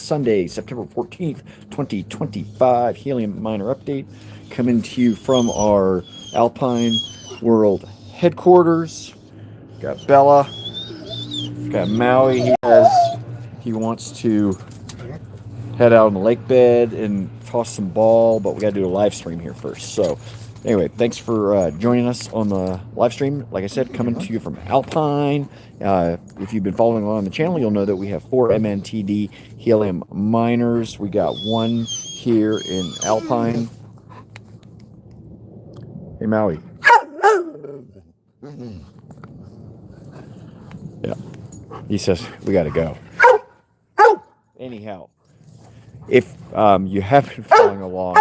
Sunday, September 14th, 2025. Helium miner update coming to you from our Alpine World headquarters. Got Bella, got Maui. He wants to head out on the lake bed and toss some ball, but we got to do a live stream here first. So, anyway, thanks for joining us on the live stream. Like I said, coming to you from Alpine. If you've been following along the channel, you'll know that we have 4 MNTD helium miners. We got one here in Alpine. Hey, Maui. Yeah, he says we got to go. Anyhow, if you have been following along,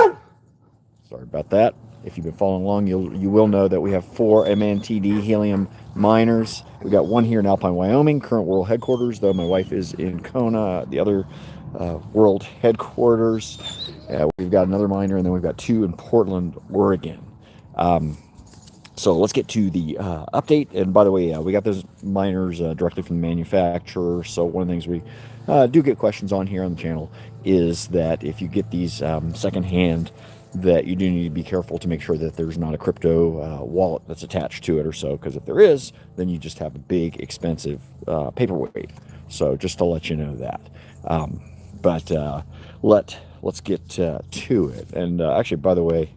sorry about that. If you've been following along, you will know that we have 4 MNTD helium miners. We got one here in Alpine, Wyoming, current world headquarters, though my wife is in Kona, the other world headquarters. We've got another miner, and then we've got 2 in Portland, Oregon. So let's get to the update. And by the way, we got those miners directly from the manufacturer. So one of the things we do get questions on here on the channel is that if you get these secondhand, that you do need to be careful to make sure that there's not a crypto wallet that's attached to it or so. Because if there is, then you just have a big, expensive paperweight. So just to let you know that. Let's get to it. And actually, by the way,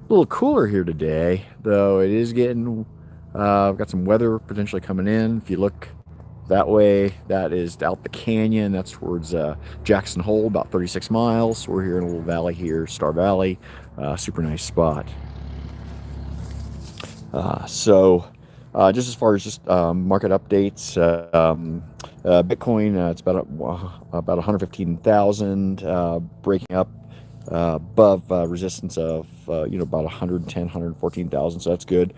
a little cooler here today, though it is getting, I've got some weather potentially coming in. If you look that way, that is out the canyon. That's towards Jackson Hole, about 36 miles. We're here in a little valley here, Star Valley. Super nice spot. Just as far as just market updates, Bitcoin, it's about 115,000, breaking up above resistance of about 110, 114,000, so that's good.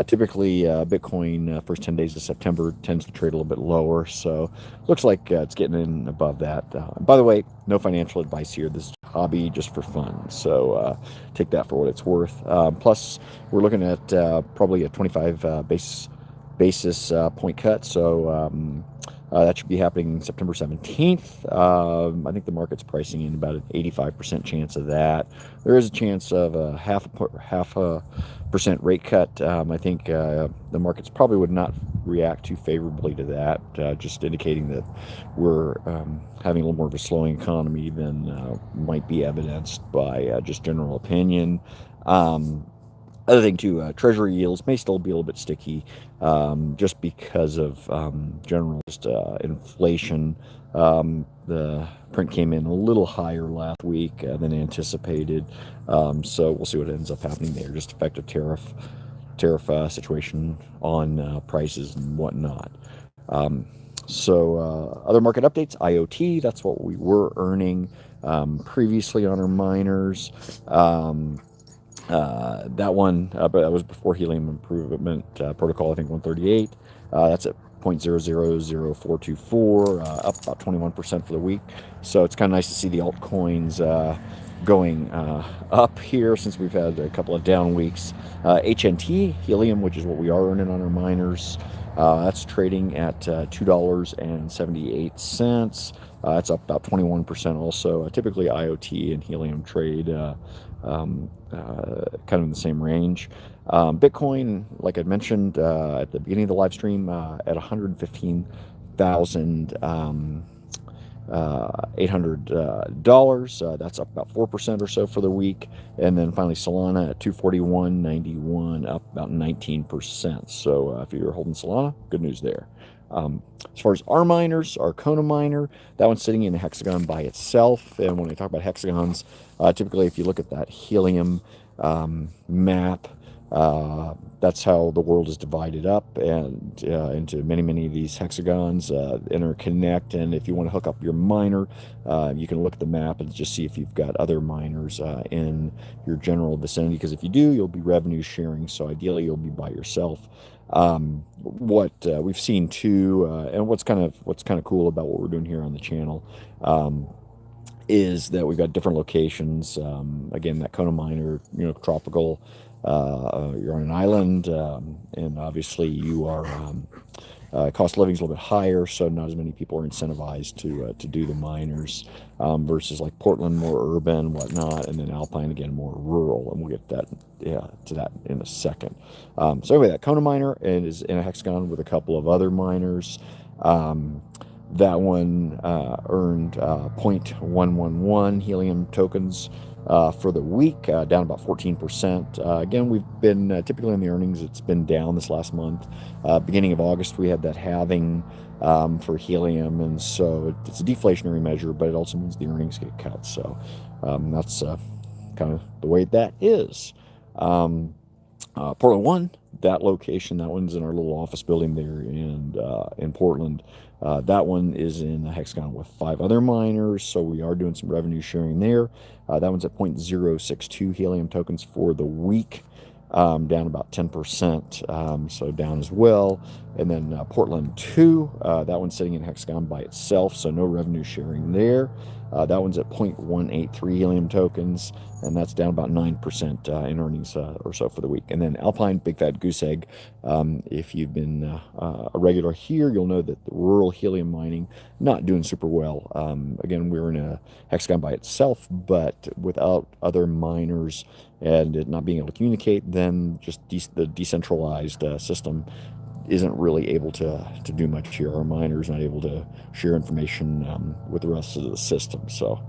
Typically Bitcoin first 10 days of September tends to trade a little bit lower, so looks like it's getting in above that. By the way, no financial advice here. This is a hobby just for fun, so take that for what it's worth. Plus we're looking at probably a 25 basis point cut, so that should be happening September 17th. I think the market's pricing in about an 85% chance of that. There is a chance of a half a percent rate cut. I think the markets probably would not react too favorably to that, just indicating that we're having a little more of a slowing economy than might be evidenced by just general opinion. Other thing too, treasury yields may still be a little bit sticky, just because of general just inflation. The print came in a little higher last week than anticipated, so we'll see what ends up happening there. Just effective tariff situation on prices and whatnot. Other market updates, IoT, that's what we were earning previously on our miners. That one, but that was before Helium Improvement Protocol, I think 138. That's at 0.000424, up about 21% for the week. So it's kind of nice to see the altcoins going up here since we've had a couple of down weeks. HNT, Helium, which is what we are earning on our miners, that's trading at $2.78. That's up about 21% also. Typically IoT and Helium trade kind of in the same range. Bitcoin, like I mentioned at the beginning of the live stream, at $115,800. That's up about 4% or so for the week. And then finally Solana at 241.91, up about 19%. So if you're holding Solana, good news there. As far as our miners, our Kona miner, that one's sitting in a hexagon by itself. And when I talk about hexagons, typically if you look at that Helium map, that's how the world is divided up and into many of these hexagons interconnect. And if you want to hook up your miner, you can look at the map and just see if you've got other miners in your general vicinity, because if you do, you'll be revenue sharing, so ideally you'll be by yourself. What we've seen too, and what's kind of cool about what we're doing here on the channel, is that we've got different locations. Again, that Kona miner, tropical you're on an island, and obviously you are. Cost of living is a little bit higher, so not as many people are incentivized to do the miners, versus like Portland, more urban, whatnot, and then Alpine again, more rural, and we'll get that, yeah, to that in a second. So anyway, that Kona miner is in a hexagon with a couple of other miners. Um, that one earned 0.111 helium tokens for the week, down about 14%. Again, we've been typically in the earnings, it's been down this last month. Beginning of August, we had that halving for helium, and so it's a deflationary measure, but it also means the earnings get cut. So that's kind of the way that is. Portland 1, that location, that one's in our little office building there in Portland. That one is in a hexagon with 5 other miners, so we are doing some revenue sharing there. That one's at 0.062 helium tokens for the week, down about 10%, so down as well. And then Portland 2, that one's sitting in hexagon by itself, so no revenue sharing there. That one's at 0.183 helium tokens, and that's down about 9% in earnings or so for the week. And then Alpine, big fat goose egg. If you've been a regular here, you'll know that the rural helium mining not doing super well. Again, we're in a hexagon by itself, but without other miners and it not being able to communicate, then just the decentralized system isn't really able to do much here. Our miners not able to share information with the rest of the system. So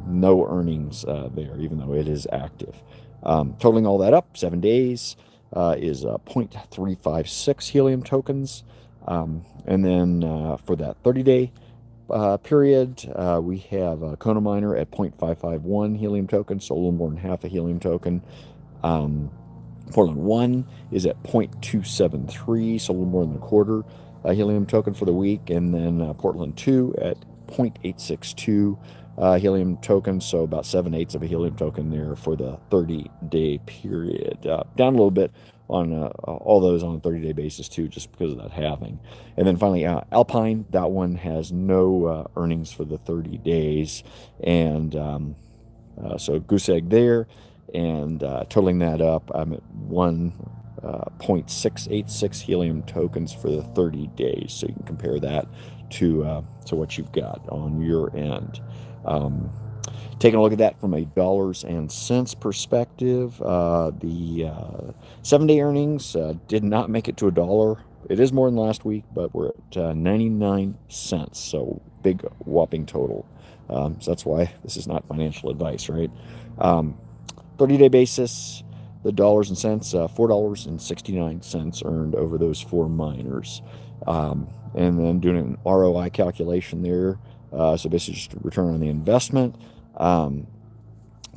no earnings there, even though it is active. Totaling all that up, 7 days is 0.356 helium tokens. And then for that 30-day period, we have a Kona miner at 0.551 helium tokens, so a little more than half a helium token. Portland 1 is at 0.273, so a little more than a quarter helium token for the week. And then Portland 2 at 0.862 helium token, so about 7/8 of a helium token there for the 30-day period. Down a little bit on all those on a 30-day basis too, just because of that halving. And then finally, Alpine, that one has no earnings for the 30 days. And so goose egg there. And totaling that up, I'm at 1.686 helium tokens for the 30 days. So you can compare that to what you've got on your end. Taking a look at that from a dollars and cents perspective, the 7-day earnings did not make it to $1. It is more than last week, but we're at 99 cents. So big whopping total. So that's why this is not financial advice, right? 30-day basis, the dollars and cents, $4.69 earned over those 4 miners. And then doing an ROI calculation there, so basically just return on the investment.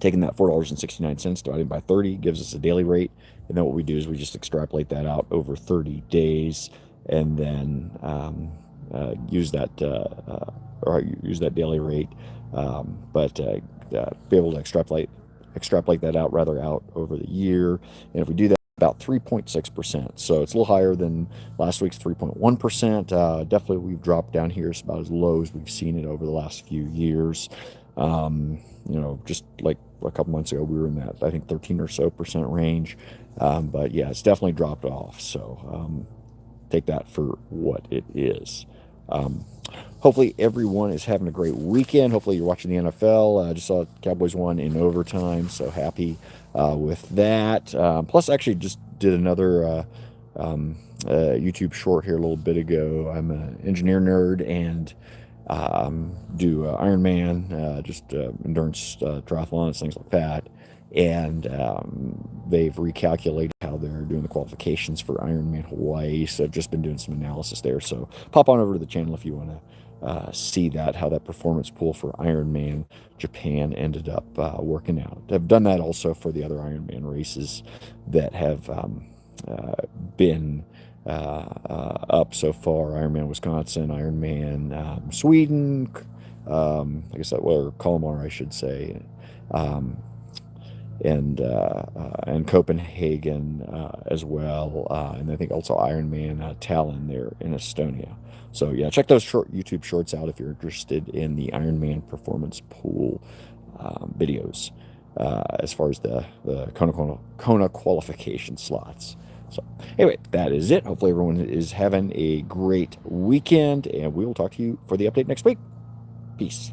Taking that $4.69 divided by 30 gives us a daily rate. And then what we do is we just extrapolate that out over 30 days and then use that daily rate, but be able to extrapolate that out out over the year. And if we do that, about 3.6%. So it's a little higher than last week's 3.1%. Definitely we've dropped down here. It's about as low as we've seen it over the last few years. Just like a couple months ago, we were in that, I think, 13 or so percent range. But yeah, it's definitely dropped off. So take that for what it is. Hopefully everyone is having a great weekend. Hopefully you're watching the NFL. I just saw Cowboys won in overtime, so happy with that. Plus, I actually just did another YouTube short here a little bit ago. I'm an engineer nerd and do Ironman, just endurance triathlons, things like that. And they've recalculated how they're doing the qualifications for Ironman Hawaii. So I've just been doing some analysis there. So pop on over to the channel if you want to see that, how that performance pool for Ironman Japan ended up working out. I've done that also for the other Ironman races that have been up so far. Ironman Wisconsin, Ironman Sweden, I guess that, or Kalmar, I should say, and Copenhagen as well, and I think also Ironman Tallinn there in Estonia. So yeah, check those short YouTube shorts out if you're interested in the Ironman performance pool videos. as far as the Kona qualification slots. So anyway, that is it. Hopefully everyone is having a great weekend, and we will talk to you for the update next week. Peace.